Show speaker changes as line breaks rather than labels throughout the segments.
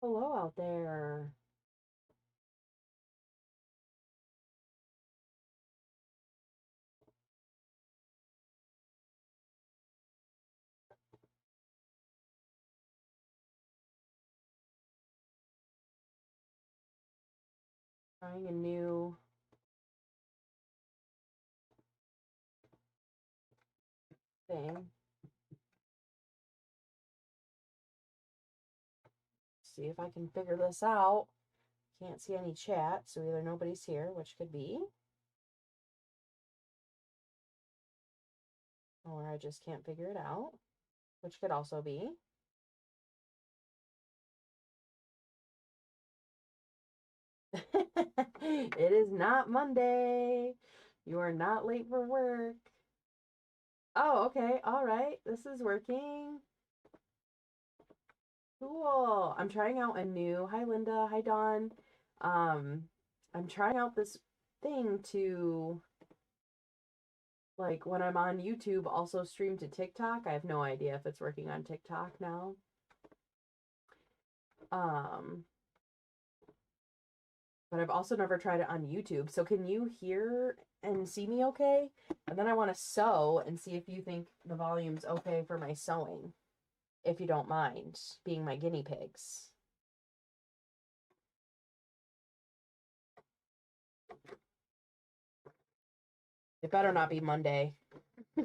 Hello out there. Trying a new thing. See if I can figure this out. Can't see any chat, so either nobody's here, which could be, or I just can't figure it out, which could also be. It is not Monday. You are not late for work. Oh, okay. All right. This is working. Cool. I'm trying out a new, hi Linda, hi Dawn. Um, I'm trying out this thing to, like, when I'm on YouTube, also stream to TikTok. I have no idea if it's working on TikTok now. Um, but I've also never tried it on YouTube. So can you hear and see me okay? And then I want to sew and see if you think the volume's okay for my sewing, if you don't mind being my guinea pigs. It better not be Monday. I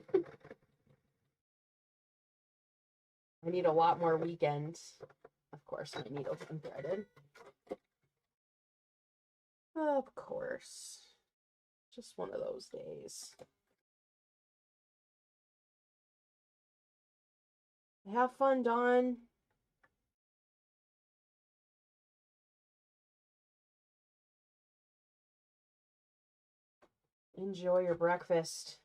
need a lot more weekends. Of course, my needle's unthreaded. Of course. Just one of those days. Have fun, Dawn. Enjoy your breakfast.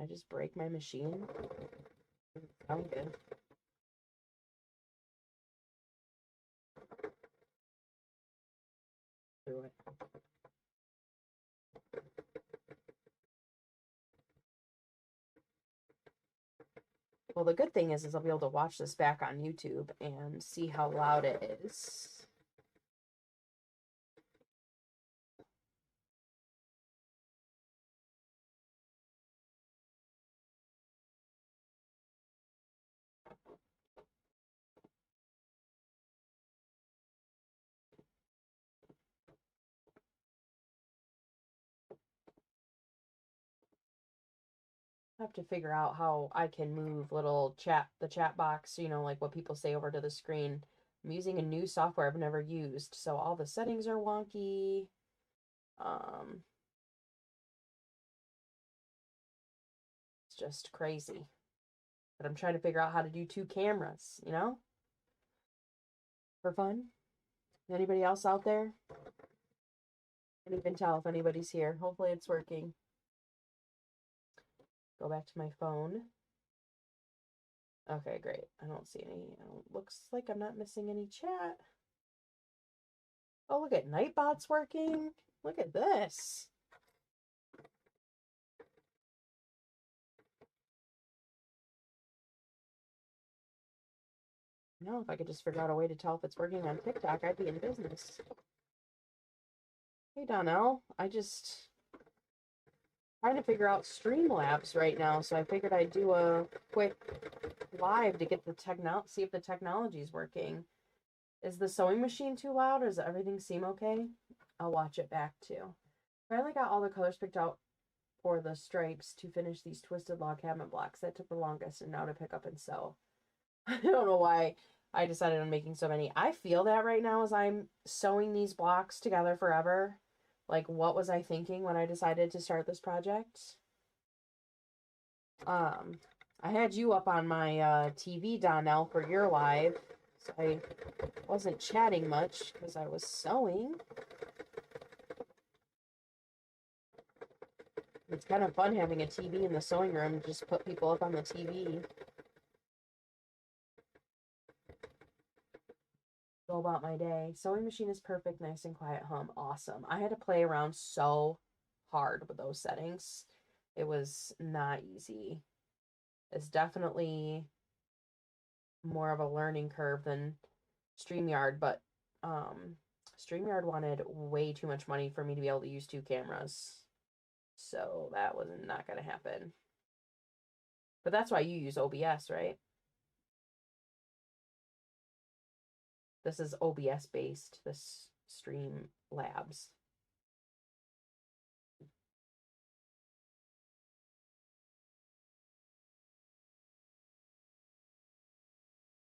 I just break my machine. Sound good. Through it. Well, the good thing is I'll be able to watch this back on YouTube and see how loud it is. I have to figure out how I can move the chat box, like what people say over to the screen. I'm using a new software I've never used, so all the settings are wonky. It's just crazy. But I'm trying to figure out how to do two cameras, for fun. Anybody else out there? Can't even tell if anybody's here. Hopefully it's working. Go back to my phone. Okay, great. I don't see any. Looks like I'm not missing any chat. Oh, look at Nightbot's working. Look at this. Now, if I could just figure out a way to tell if it's working on TikTok, I'd be in business. Hey, Donnell. I just trying to figure out Streamlabs right now, so I figured I'd do a quick live to get see if the technology's working. Is the sewing machine too loud, or does everything seem okay? I'll watch it back too. Finally got all the colors picked out for the stripes to finish these twisted log cabin blocks. That took the longest, and now to pick up and sew. I don't know why I decided on making so many. I feel that right now as I'm sewing these blocks together forever. Like, what was I thinking when I decided to start this project? I had you up on my TV, Donnell, for your live. So I wasn't chatting much because I was sewing. It's kind of fun having a TV in the sewing room, just put people up on the TV. Go about my day. Sewing machine is perfect, nice and quiet hum. Awesome. I had to play around so hard with those settings. It was not easy. is definitely more of a learning curve than StreamYard, but StreamYard wanted way too much money for me to be able to use 2 cameras. So that was not going to happen. But that's why you use OBS, right? This is OBS based, this Streamlabs.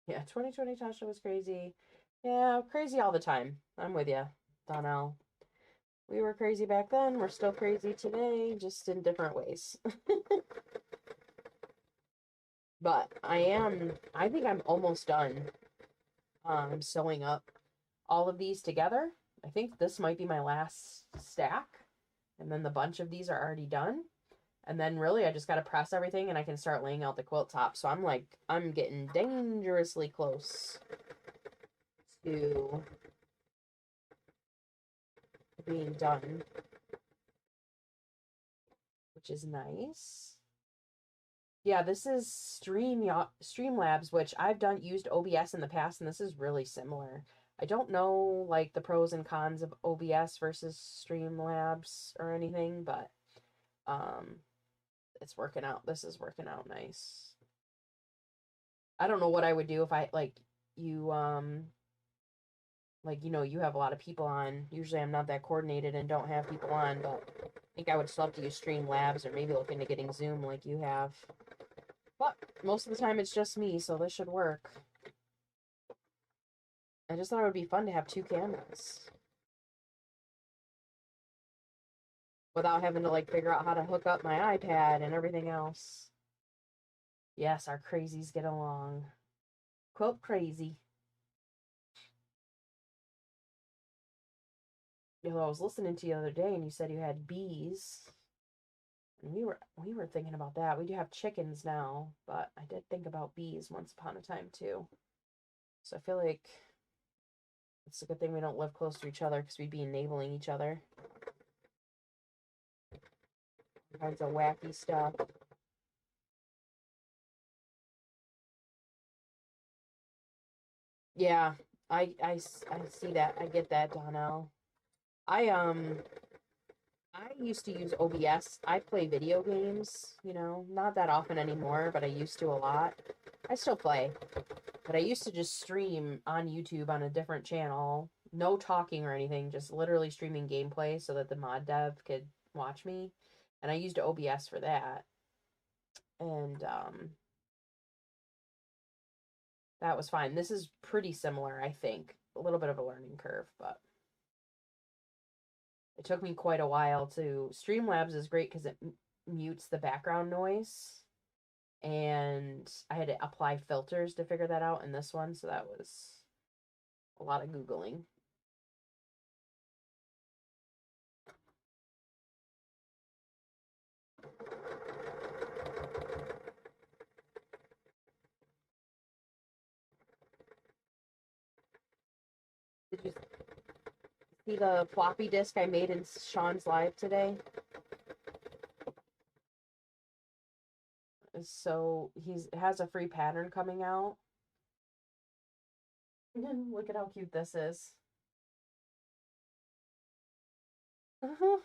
Yeah, 2020 Tasha was crazy. Yeah, crazy all the time. I'm with you, Donnell. We were crazy back then. We're still crazy today, just in different ways. But I think I'm almost done sewing up all of these together. I think this might be my last stack. And then the bunch of these are already done. And then really I just got to press everything and I can start laying out the quilt top. So I'm getting dangerously close to being done, which is nice. Yeah, this is Streamlabs, which I've used OBS in the past, and this is really similar. I don't know like the pros and cons of OBS versus Streamlabs or anything, but it's working out. This is working out nice. I don't know what I would do if I you you have a lot of people on. Usually I'm not that coordinated and don't have people on, but I think I would still have to use Streamlabs or maybe look into getting Zoom like you have. But most of the time it's just me, so this should work. I just thought it would be fun to have 2 cameras without having to figure out how to hook up my iPad and everything else. Yes, our crazies get along. Quilt crazy. You know, I was listening to you the other day and you said you had bees. And we were thinking about that. We do have chickens now, but I did think about bees once upon a time too. So I feel like it's a good thing we don't live close to each other because we'd be enabling each other. All kinds of wacky stuff. Yeah, I see that. I get that, Donnell. I used to use OBS. I play video games, not that often anymore, but I used to a lot. I still play, but I used to just stream on YouTube on a different channel. No talking or anything, just literally streaming gameplay so that the mod dev could watch me. And I used OBS for that. And that was fine. This is pretty similar, I think. A little bit of a learning curve, but it took me quite a while to. Streamlabs is great because it mutes the background noise. And I had to apply filters to figure that out in this one, so that was a lot of Googling. Did you see the floppy disk I made in Sean's live today? So he has a free pattern coming out. Look at how cute this is. I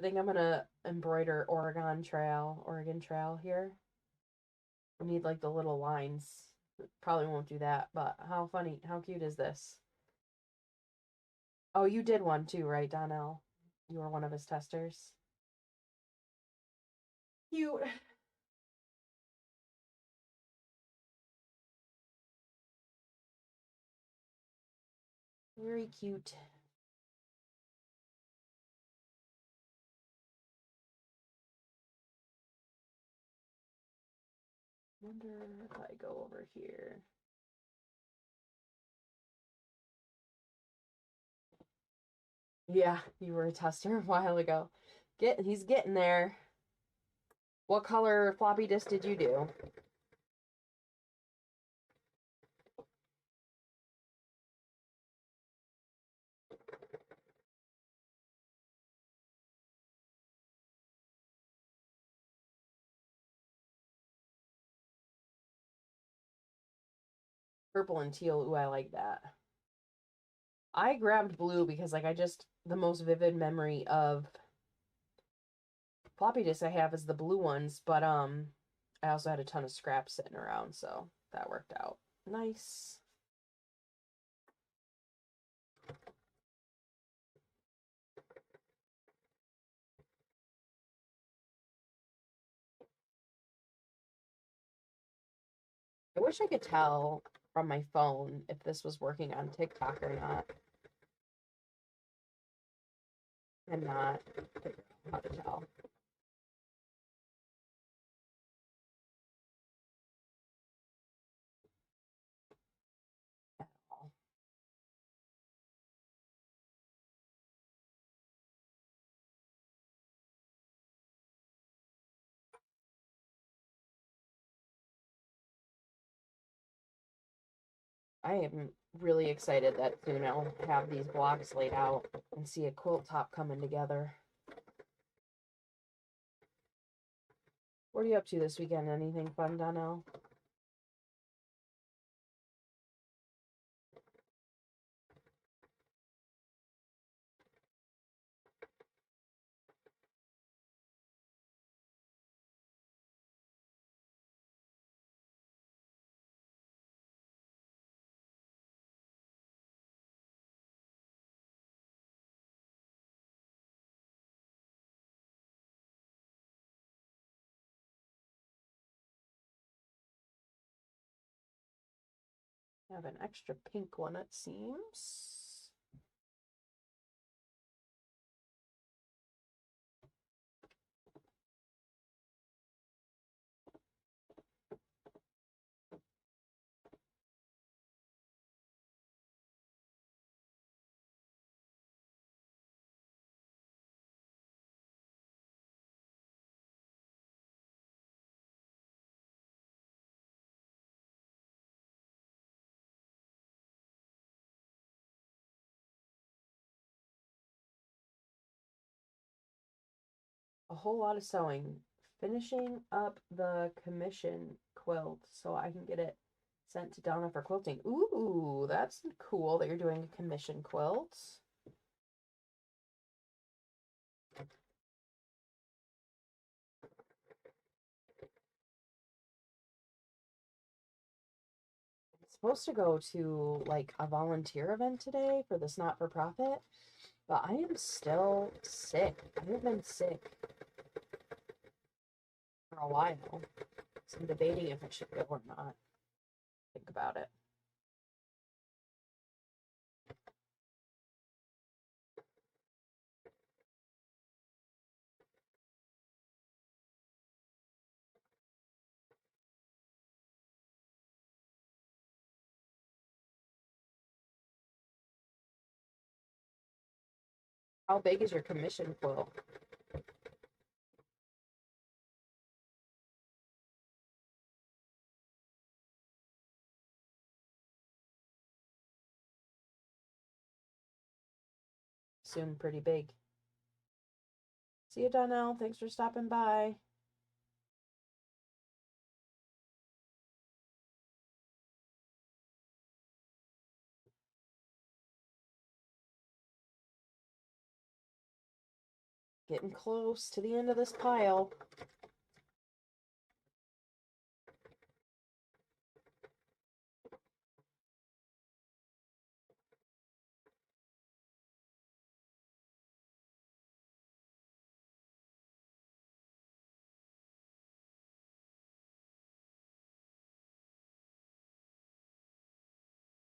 think I'm gonna embroider Oregon Trail here. I need like the little lines. Probably won't do that, but how funny, how cute is this? Oh, you did one too, right, Donnell? You were one of his testers. Cute. Very cute. Wonder if I go over here. Yeah, you were a tester a while ago. He's getting there. What color floppy disk did you do? Purple and teal. Ooh, I like that. I grabbed blue because like the most vivid memory of floppy disks I have is the blue ones, but I also had a ton of scraps sitting around, so that worked out nice. I wish I could tell from my phone if this was working on TikTok or not. I'm not figuring out how to tell. At all. I am really excited that soon I'll have these blocks laid out and see a quilt top coming together. What are you up to this weekend? Anything fun, Donnell? I have an extra pink one, it seems. A whole lot of sewing. Finishing up the commission quilt so I can get it sent to Donna for quilting. Ooh, that's cool that you're doing a commission quilt. I'm supposed to go to like a volunteer event today for this not-for-profit, but I am still sick. I have been sick for a while. So I'm debating if I should go or not. Think about it. How big is your commission quilt? Soon pretty big. See you, Donnell. Thanks for stopping by. Getting close to the end of this pile.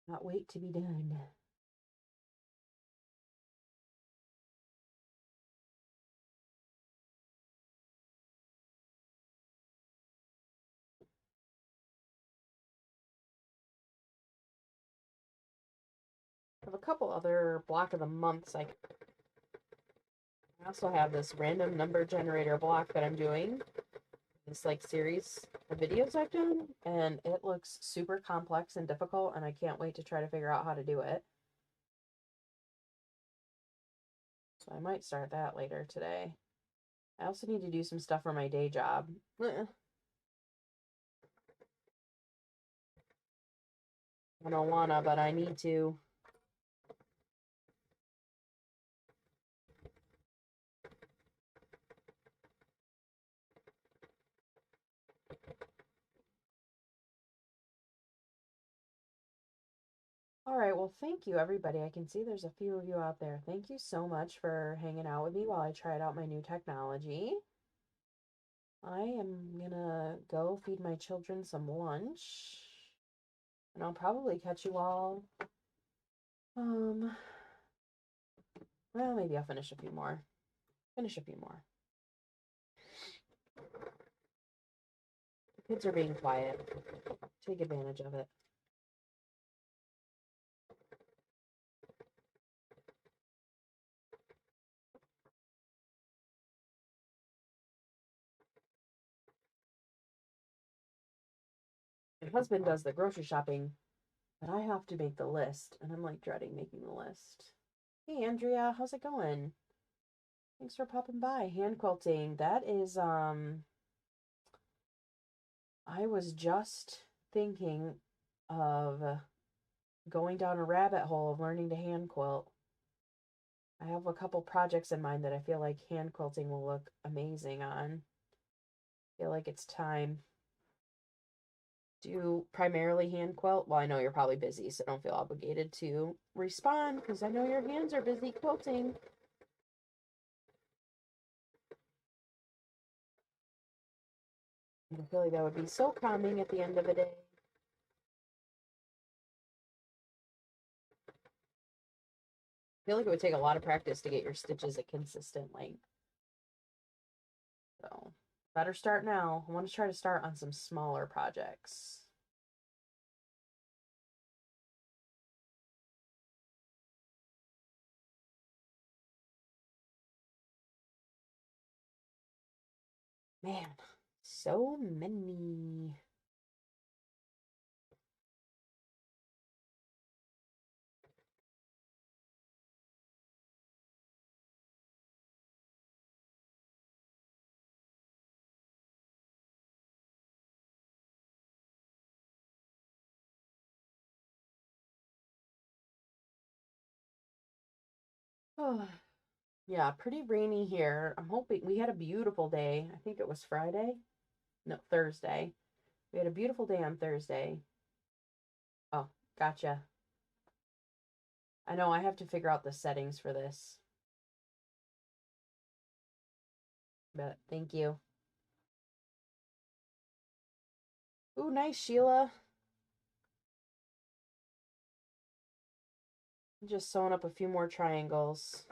Not wait to be done. I have a couple other block of the months. I also have this random number generator block that I'm doing. This like series of videos I've done, and it looks super complex and difficult, and I can't wait to try to figure out how to do it. So I might start that later today. I also need to do some stuff for my day job. I don't wanna, but I need to. All right, well, thank you, everybody. I can see there's a few of you out there. Thank you so much for hanging out with me while I tried out my new technology. I am gonna go feed my children some lunch, and I'll probably catch you all. Well, maybe I'll finish a few more. Finish a few more. The kids are being quiet. Take advantage of it. My husband does the grocery shopping, but I have to make the list, and I'm like dreading making the list. Hey, Andrea, how's it going? Thanks for popping by. Hand quilting. That is, I was just thinking of going down a rabbit hole of learning to hand quilt. I have a couple projects in mind that I feel like hand quilting will look amazing on. I feel like it's time. Do you primarily hand quilt? Well, I know you're probably busy, so don't feel obligated to respond because I know your hands are busy quilting. I feel like that would be so calming at the end of the day. I feel like it would take a lot of practice to get your stitches a consistent length. So, better start now. I want to try to start on some smaller projects. Man, so many. Oh, yeah, pretty rainy here. I'm hoping we had a beautiful day. I think it was Friday. No, Thursday. We had a beautiful day on Thursday. Oh, gotcha. I know I have to figure out the settings for this. But thank you. Ooh, nice, Sheila. Just sewing up a few more triangles.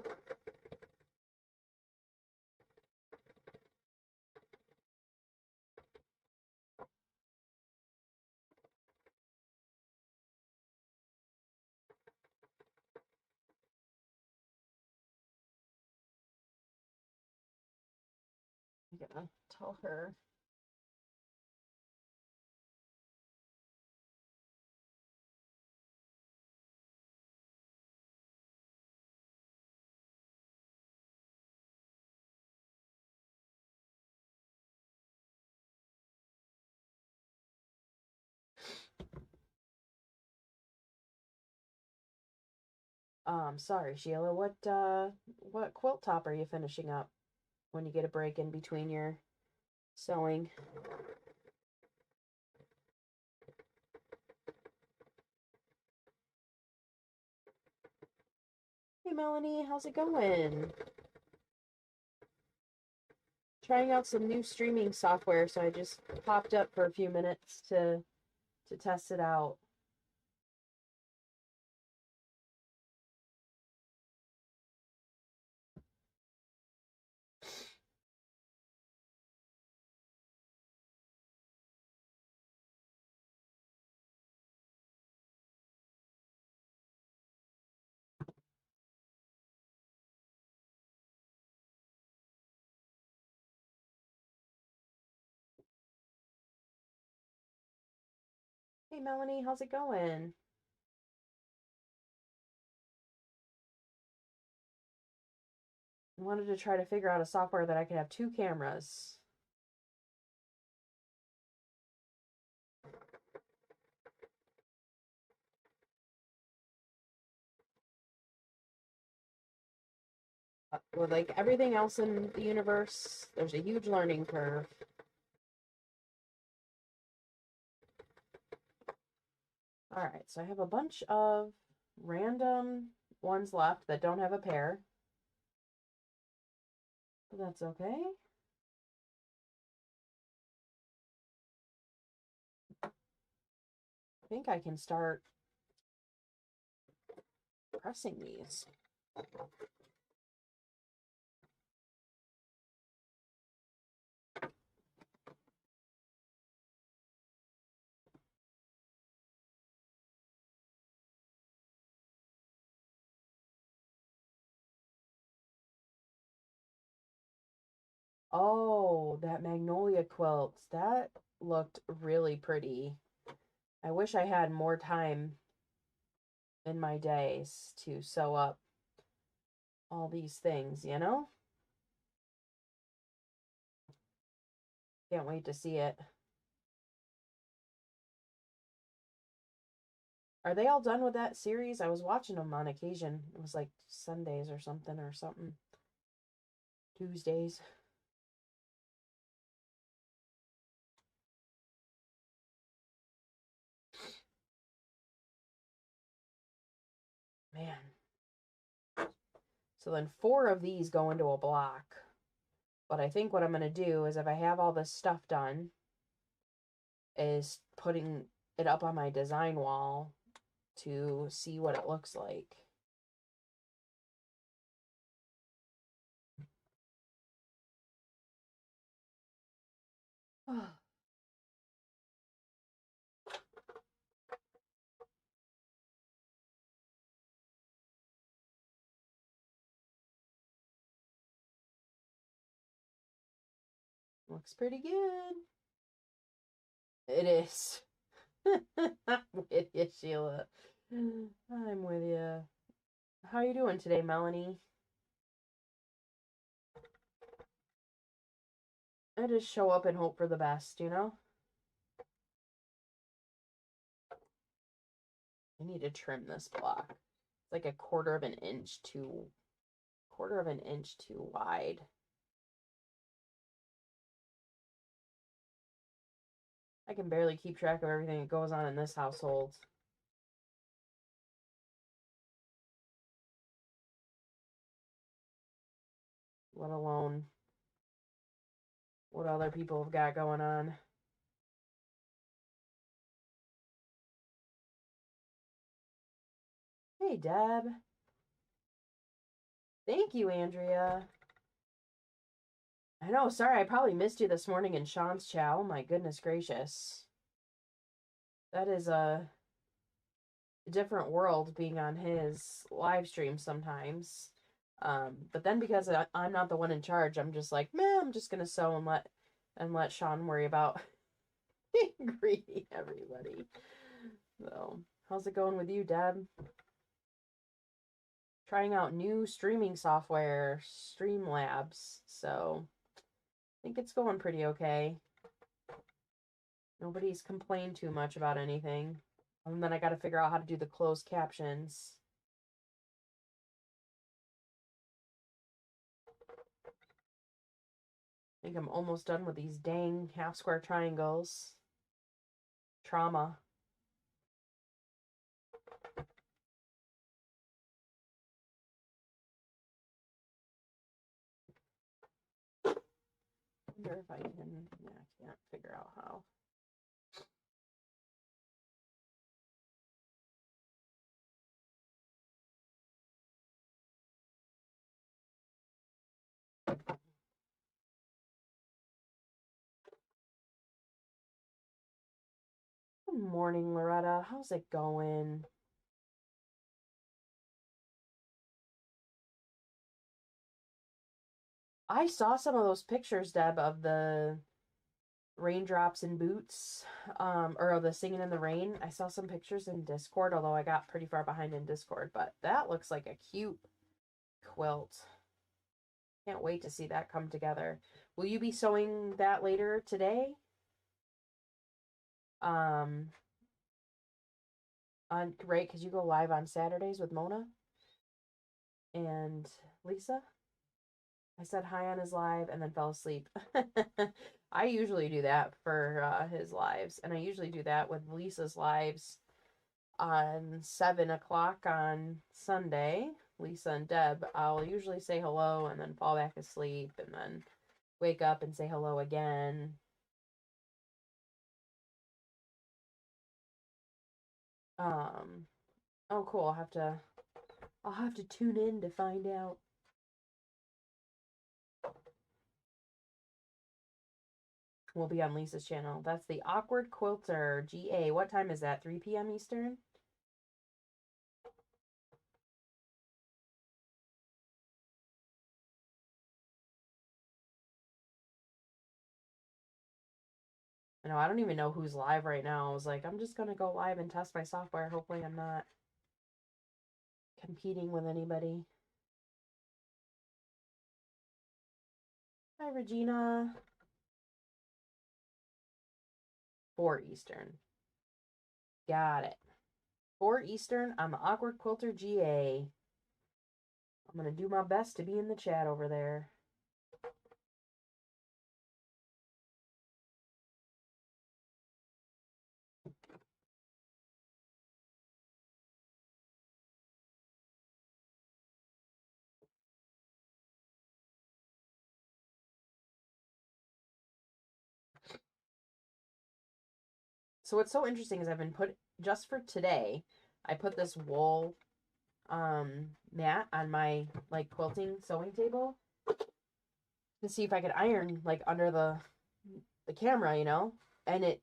I'm gonna tell her. Sorry, Sheila. What quilt top are you finishing up when you get a break in between your sewing? Hey, Melanie, how's it going? Trying out some new streaming software, so I just popped up for a few minutes to test it out. Hey, Melanie, how's it going? I wanted to try to figure out a software that I could have two cameras. With like everything else in the universe, there's a huge learning curve. All right, so I have a bunch of random ones left that don't have a pair, but that's okay. I think I can start pressing these. Oh, that magnolia quilt. That looked really pretty. I wish I had more time in my days to sew up all these things, you know? Can't wait to see it. Are they all done with that series? I was watching them on occasion. It was like Sundays or something. Tuesdays. Man. So then 4 of these go into a block. But I think what I'm going to do is if I have all this stuff done, is putting it up on my design wall to see what it looks like. Looks pretty good. It is. I'm with you, Sheila. I'm with you. How are you doing today, Melanie? I just show up and hope for the best, you know? I need to trim this block. It's like a quarter of an inch too wide. I can barely keep track of everything that goes on in this household. Let alone what other people have got going on. Hey, Deb. Thank you, Andrea. I know, sorry, I probably missed you this morning in Sean's chow. My goodness gracious. That is a different world being on his live stream sometimes. But then because I'm not the one in charge, I'm just like, man, I'm just gonna sew and let Sean worry about greeting everybody. So, how's it going with you, Deb? Trying out new streaming software, Streamlabs. So, I think it's going pretty okay. Nobody's complained too much about anything. And then I got to figure out how to do the closed captions. I think I'm almost done with these dang half square triangles. Trauma. I wonder if I can, yeah, I can't figure out how. Good morning, Loretta. How's it going? I saw some of those pictures, Deb, of the raindrops and boots, or of the singing in the rain. I saw some pictures in Discord, although I got pretty far behind in Discord, but that looks like a cute quilt. Can't wait to see that come together. Will you be sewing that later today? On right, because you go live on Saturdays with Mona and Lisa. I said hi on his live and then fell asleep. I usually do that for his lives, and I usually do that with Lisa's lives on 7 o'clock on Sunday. Lisa and Deb, I'll usually say hello and then fall back asleep and then wake up and say hello again. Oh cool, I'll have to tune in to find out. Will be on Lisa's channel. That's the Awkward Quilter GA. What time is that? 3 p.m. Eastern? I know, I don't even know who's live right now. I was like, I'm just going to go live and test my software. Hopefully I'm not competing with anybody. Hi, Regina. 4 Eastern. Got it. 4 Eastern on the Awkward Quilter GA. I'm going to do my best to be in the chat over there. So what's so interesting is I've been just for today, I put this wool mat on my like quilting sewing table to see if I could iron like under the camera, you know? And it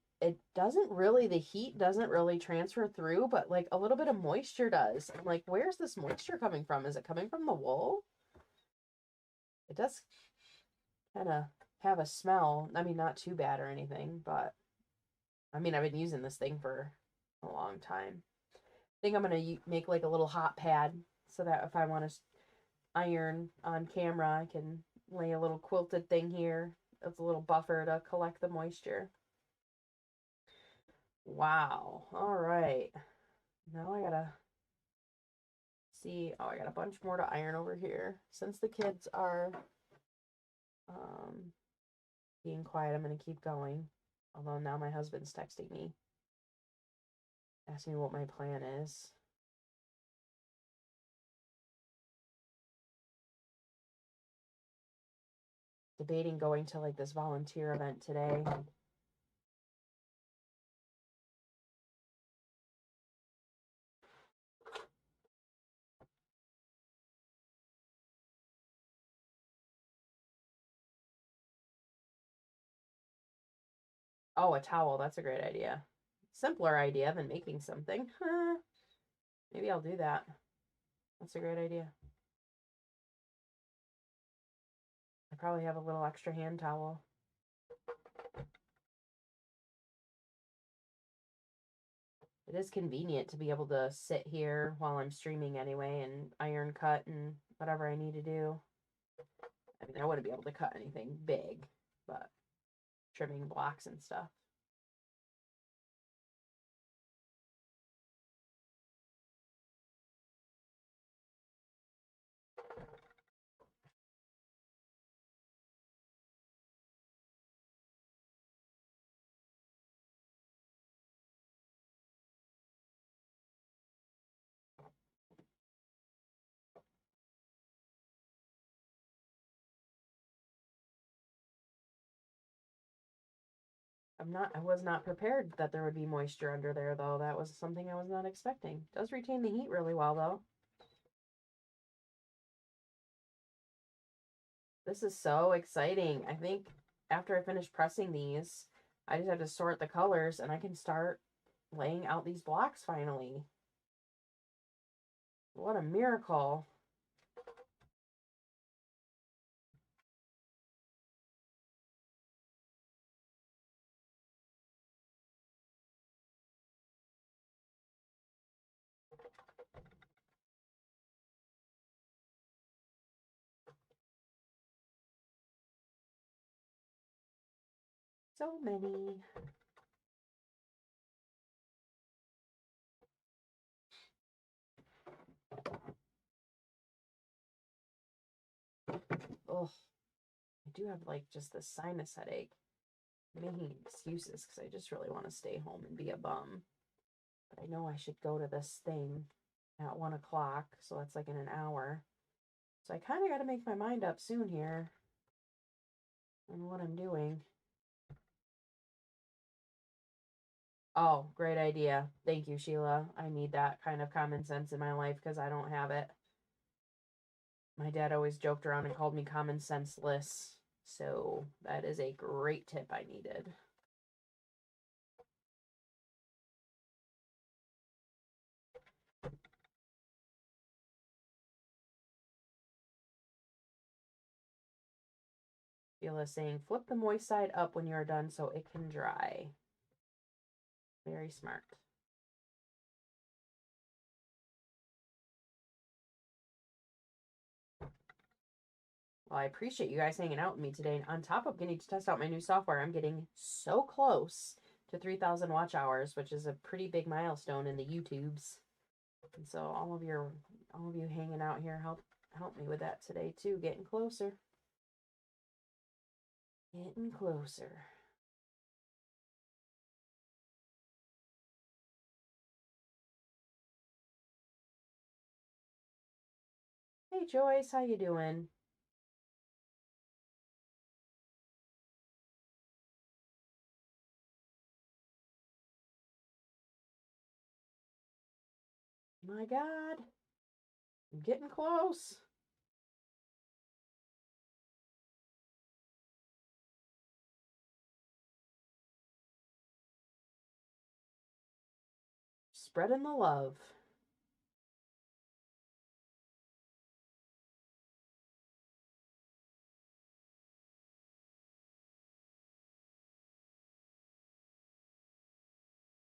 doesn't really, the heat doesn't really transfer through, but like a little bit of moisture does. I'm like, where's this moisture coming from? Is it coming from the wool? It does kind of have a smell. I mean, not too bad or anything, but I mean, I've been using this thing for a long time. I think I'm going to make like a little hot pad so that if I want to iron on camera, I can lay a little quilted thing here. It's a little buffer to collect the moisture. Wow. All right. Now I gotta see. Oh, I got a bunch more to iron over here. Since the kids are being quiet, I'm gonna keep going. Although now my husband's texting me, asking me what my plan is. Debating going to like this volunteer event today. Oh, a towel. That's a great idea. Simpler idea than making something. Maybe I'll do that. That's a great idea. I probably have a little extra hand towel. It is convenient to be able to sit here while I'm streaming anyway and iron cut and whatever I need to do. I mean, I wouldn't be able to cut anything big, but trimming blocks and stuff. I was not prepared that there would be moisture under there though. That was something I was not expecting. It does retain the heat really well though. This is so exciting. I think after I finish pressing these, I just have to sort the colors and I can start laying out these blocks finally. What a miracle. So many. ugh, I do have like just this sinus headache. I'm making excuses because I just really want to stay home and be a bum. But I know I should go to this thing at 1 o'clock, so that's like in an hour. So I kind of got to make my mind up soon here on what I'm doing. Oh, great idea. Thank you, Sheila. I need that kind of common sense in my life because I don't have it. My dad always joked around and called me common senseless. So that is a great tip I needed. Sheila saying, flip the moist side up when you're done so it can dry. Very smart. Well, I appreciate you guys hanging out with me today. And on top of getting to test out my new software, I'm getting so close to 3,000 watch hours, which is a pretty big milestone in the YouTubes. And so all of you hanging out here help me with that today too. Getting closer. Getting closer. Hey Joyce, how you doing? My God, I'm getting close. Spreading the love.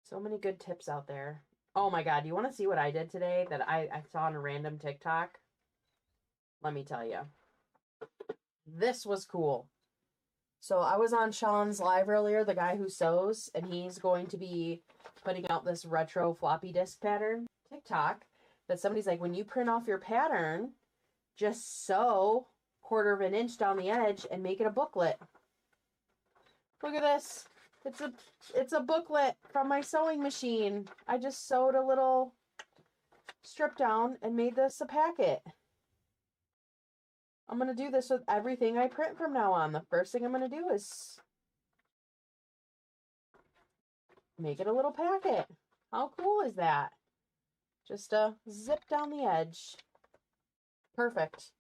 So many good tips out there. Oh my God, do you want to see what I did today that I saw on a random TikTok? Let me tell you. This was cool. So I was on Sean's live earlier, the guy who sews, and he's going to be putting out this retro floppy disk pattern TikTok that somebody's like, when you print off your pattern, just sew 1/4 of an inch down the edge and make it a booklet. Look at this. It's a booklet from my sewing machine. I just sewed a little strip down and made this a packet. I'm going to do this with everything I print from now on. The first thing I'm going to do is make it a little packet. How cool is that? Just a zip down the edge. Perfect.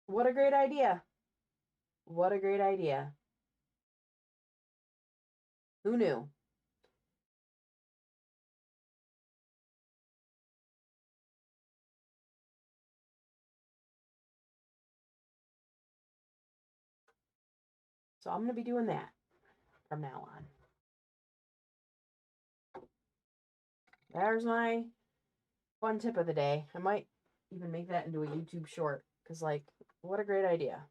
What a great idea. What a great idea. Who knew? So I'm going to be doing that from now on. There's my fun tip of the day. I might even make that into a YouTube short because, like, what a great idea.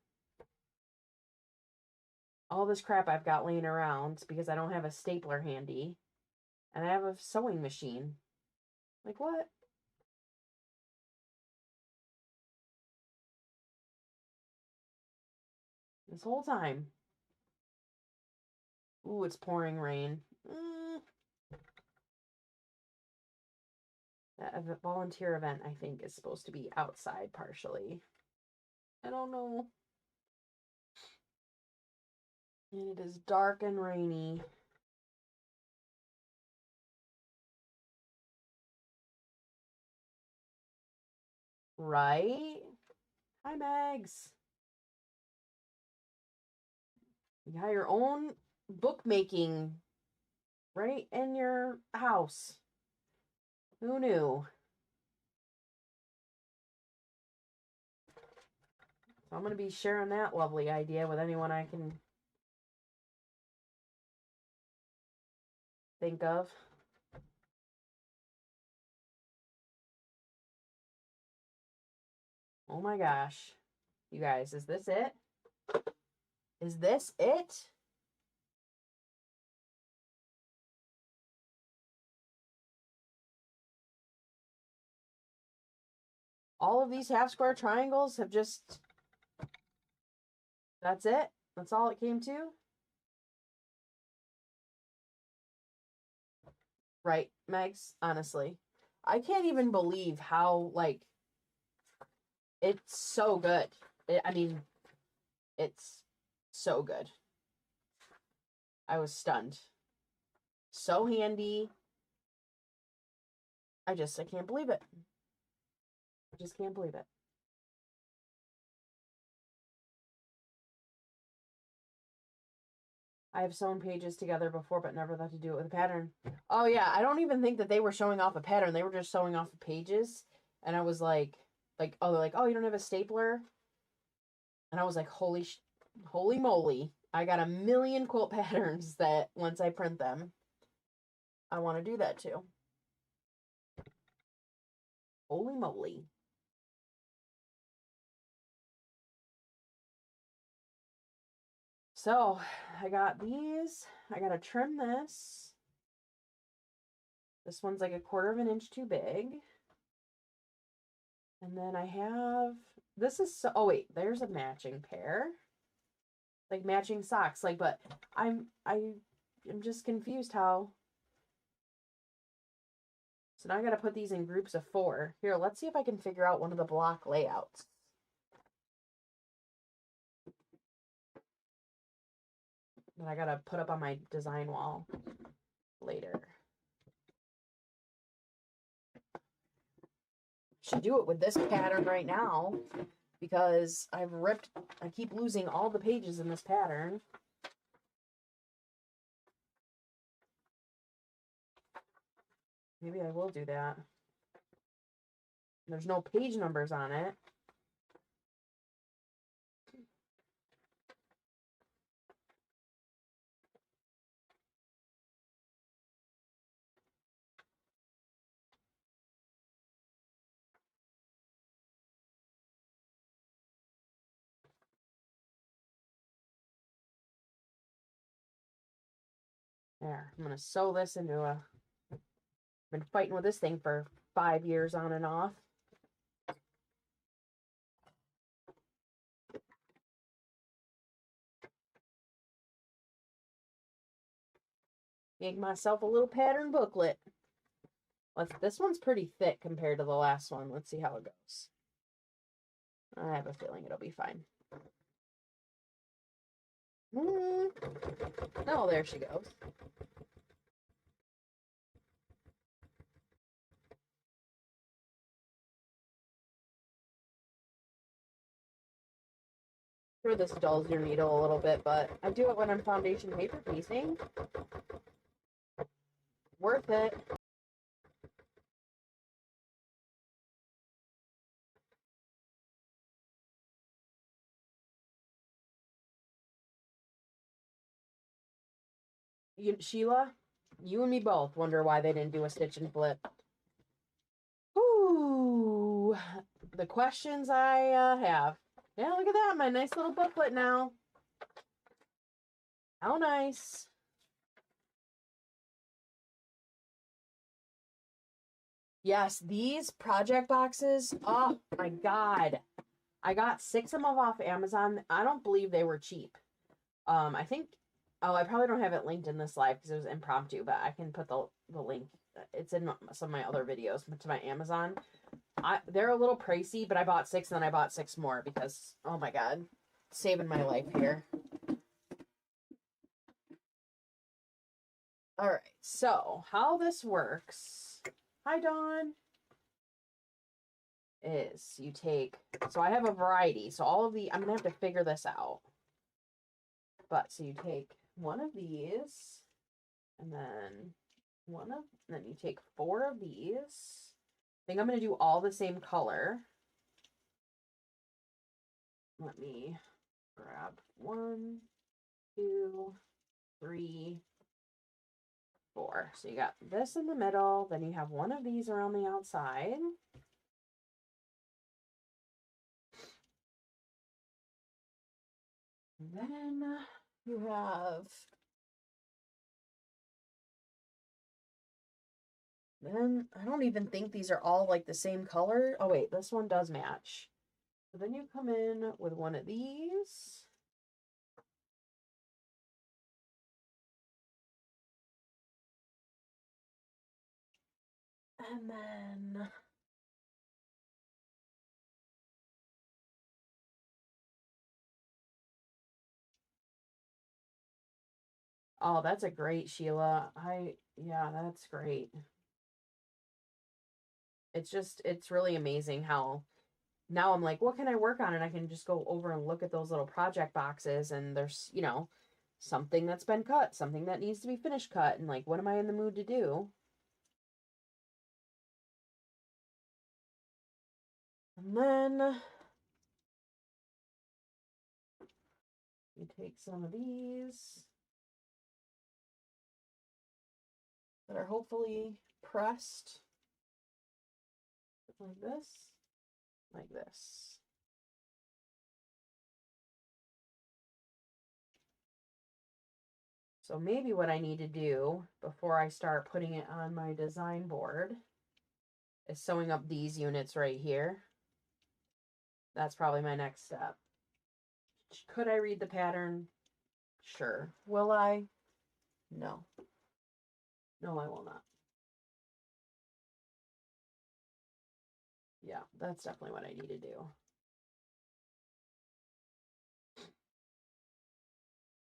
All this crap I've got laying around because I don't have a stapler handy and I have a sewing machine. Like, what? This whole time. Ooh, it's pouring rain. That volunteer event, I think, is supposed to be outside partially. I don't know. And it is dark and rainy. Right? Hi, Megs. You got your own bookmaking right in your house. Who knew? So I'm going to be sharing that lovely idea with anyone I can think of. Oh my gosh. You guys, is this it? Is this it? All of these half square triangles have just, that's it. That's all it came to. Right, Megs? Honestly. I can't even believe how, like, it's so good. I mean, it's so good. I was stunned. So handy. I can't believe it. I just can't believe it. I have sewn pages together before, but never thought to do it with a pattern. Oh, yeah. I don't even think that they were showing off a pattern. They were just showing off the pages. And I was like, oh, they're like, oh, you don't have a stapler? And I was like, holy moly. I got a million quilt patterns that once I print them, I want to do that too. Holy moly. So I got these. I got to trim this. This one's like 1/4 of an inch too big. And then I have, this is so, oh wait, there's a matching pair. Like matching socks. Like, but I'm just confused how. So now I got to put these in groups of 4. Here, let's see if I can figure out one of the block layouts. That I got to put up on my design wall later. Should do it with this pattern right now because I keep losing all the pages in this pattern. Maybe I will do that. There's no page numbers on it. There, I'm going to sew this into a, I've been fighting with this thing for 5 years on and off. Make myself a little pattern booklet. This one's pretty thick compared to the last one. Let's see how it goes. I have a feeling it'll be fine. Oh, there she goes. Sure, this dulls your needle a little bit, but I do it when I'm foundation paper piecing. Worth it. Sheila, you and me both wonder why they didn't do a stitch and flip. Ooh, the questions I have. Yeah, look at that, my nice little booklet now. How nice. Yes, these project boxes, oh my God. I got 6 of them off Amazon. I don't believe they were cheap. I think, oh, I probably don't have it linked in this live because it was impromptu, but I can put the link. It's in some of my other videos to my Amazon. They're a little pricey, but I bought 6 and then I bought 6 more because, oh my God, saving my life here. All right, so how this works. Hi, Dawn. Is you take, so I have a variety. So all of I'm gonna have to figure this out. But so you take one of these, and then then you take 4 of these. I think I'm gonna do all the same color. Let me grab 1, 2, 3, 4. So you got this in the middle, then you have one of these around the outside. And then you have Then I don't even think these are all like the same color. Oh wait, this one does match. So then you come in with one of these. And then oh, that's a great Sheila. Yeah, that's great. It's really amazing how now I'm like, what can I work on? And I can just go over and look at those little project boxes and there's, something that's been cut, something that needs to be finished cut, and like, what am I in the mood to do? And then you take some of these that are hopefully pressed like this, like this. So maybe what I need to do before I start putting it on my design board is sewing up these units right here. That's probably my next step. Could I read the pattern? Sure. Will I? No. No, I will not. Yeah, that's definitely what I need to do.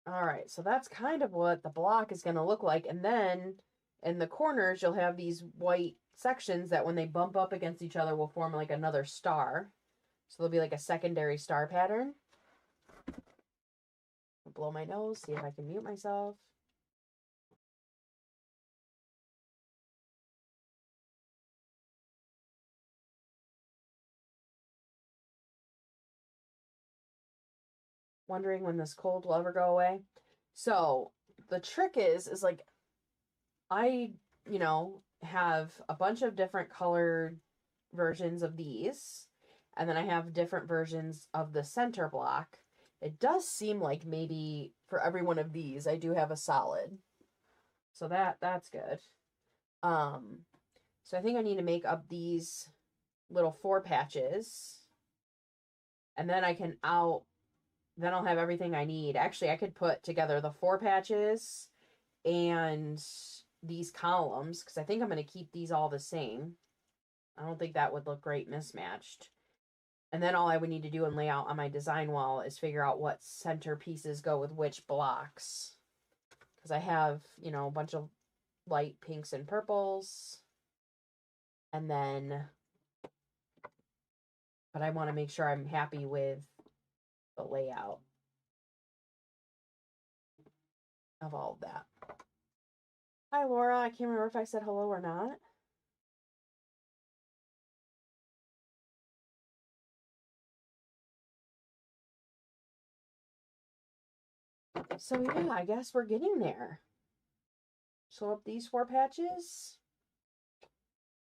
All right, so that's kind of what the block is going to look like. And then in the corners, you'll have these white sections that when they bump up against each other will form like another star. So there'll be like a secondary star pattern. I'll blow my nose, see if I can mute myself. Wondering when this cold will ever go away. So the trick is like I, have a bunch of different colored versions of these, and then I have different versions of the center block. It does seem like maybe for every one of these, I do have a solid. So that's good. So I think I need to make up these little 4 patches, and then then I'll have everything I need. Actually, I could put together the 4 patches and these columns, because I think I'm going to keep these all the same. I don't think that would look great mismatched. And then all I would need to do and lay out on my design wall is figure out what center pieces go with which blocks. Because I have, a bunch of light pinks and purples. And then, but I want to make sure I'm happy with the layout of all of that. Hi, Laura. I can't remember if I said hello or not. So yeah, I guess we're getting there. Sew up these 4 patches.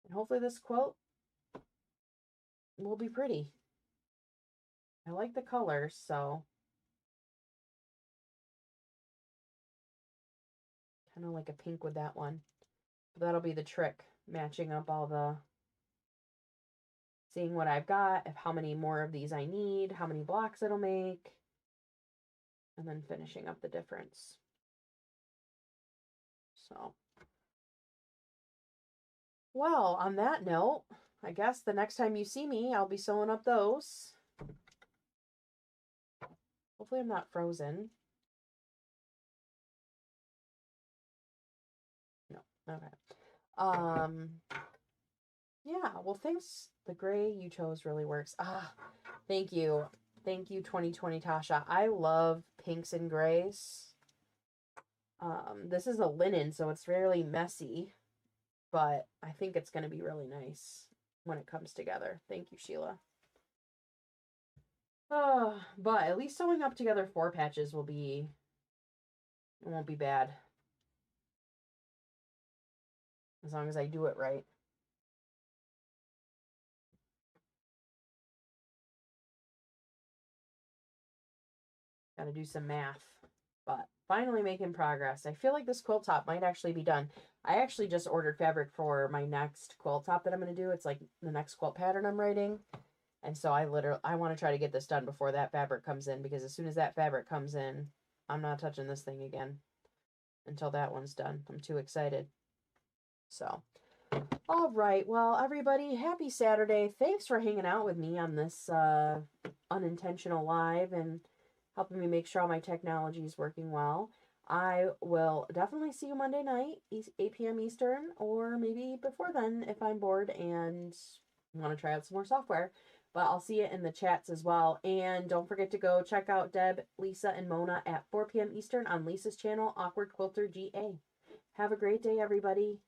And hopefully this quilt will be pretty. I like the colors, so kind of like a pink with that one. But that'll be the trick, matching up all the, seeing what I've got, if how many more of these I need, how many blocks it'll make, and then finishing up the difference. So, well, on that note, I guess the next time you see me, I'll be sewing up those. Hopefully I'm not frozen. No, okay. Yeah, well, thanks. The gray you chose really works. Thank you. Thank you, 2020 Tasha. I love pinks and grays. This is a linen, so it's fairly messy, but I think it's going to be really nice when it comes together. Thank you, Sheila. But at least sewing up together 4 patches won't be bad. As long as I do it right. Gotta do some math. But finally making progress. I feel like this quilt top might actually be done. I actually just ordered fabric for my next quilt top that I'm going to do. It's like the next quilt pattern I'm writing. And so I want to try to get this done before that fabric comes in, because as soon as that fabric comes in, I'm not touching this thing again until that one's done. I'm too excited. So, all right. Well, everybody, happy Saturday. Thanks for hanging out with me on this unintentional live and helping me make sure all my technology is working well. I will definitely see you Monday night, 8 p.m. Eastern, or maybe before then if I'm bored and want to try out some more software. But I'll see you in the chats as well. And don't forget to go check out Deb, Lisa, and Mona at 4 p.m. Eastern on Lisa's channel, Awkward Quilter GA. Have a great day, everybody.